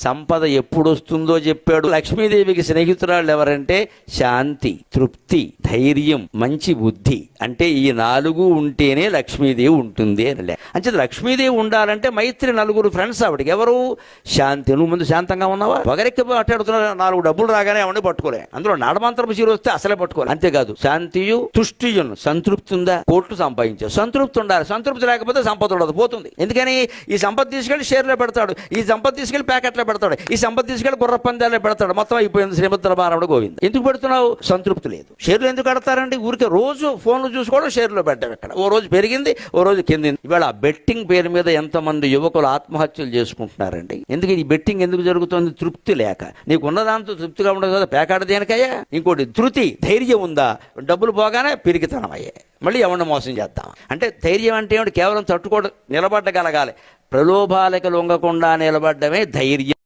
సంపద ఎప్పుడు వస్తుందో చెప్పాడు. లక్ష్మీదేవికి స్నేహితురాళ్ళు ఎవరంటే శాంతి, తృప్తి, ధైర్యం, మంచి బుద్ధి. అంటే ఈ 4 ఉంటేనే లక్ష్మీదేవి ఉంటుంది అని. అంటే లక్ష్మీదేవి ఉండాలంటే మైత్రి 4 ఫ్రెండ్స్ ఆవిడకి. ఎవరు? శాంతి. నువ్వు ముందు శాంతంగా ఉన్నావా? పొగరెక్కి మాట్లాడుతున్నా 4 డబ్బులు రాగానే అవన్నీ పట్టుకోలే. అందులో నాడమంత్రపు చీర వస్తే అసలే పట్టుకోలే. అంతేకాదు శాంతియు తుష్టియును. సంతృప్తి ఉందా? కోట్లు సంపాదించావు, సంతృప్తి ఉండాలి. సంతృప్తి లేకపోతే సంపద ఉండదు, పోతుంది. ఎందుకని? ఈ సంపద తీసుకెళ్లి షేర్లో పెడతాడు, ఈ సంపద తీసుకెళ్లి ప్యాకెట్లో పెడతాడు, ఈ సంపద తీసుకెళ్లి గుర్ర పందాల్లో పెడతాడు. మొత్తం అయిపోయింది శ్రీమంతుల మానవుడు గోవింద. ఎందుకు పెడుతున్నావు? సంతృప్తి లేదు. షేర్లు ఎందుకు కడతారండి? ఊరికే రోజు ఫోన్లు చూసుకోవడం, షేర్లో పెట్టడం. ఇక్కడ ఓ రోజు పెరిగింది, ఓ రోజు కిందింది. ఇవాళ ఆ బెట్టింగ్ పేరు మీద ఎంతమంది యువకులు ఆత్మహత్యలు చేసుకుంటున్నారండి. ఎందుకు ఈ బెట్టింగ్ ఎందుకు జరుగుతుంది? తృప్తి లేక. నీకున్న దాంతో తృప్తిగా ఉండదు కదా, పేకాడ దేనికయ్యా? ఇంకోటి ధృతి, ధైర్యం ఉందా? డబ్బులు పోగానే పిరికితనం అయ్యే, మళ్ళీ ఎవరిని మోసం చేద్దాం. అంటే ధైర్యం అంటే ఏమిటి? కేవలం తట్టుకోవడం, నిలబడగలగాలి. ప్రలోభాలకు లొంగకుండా నిలబడ్డమే ధైర్యం.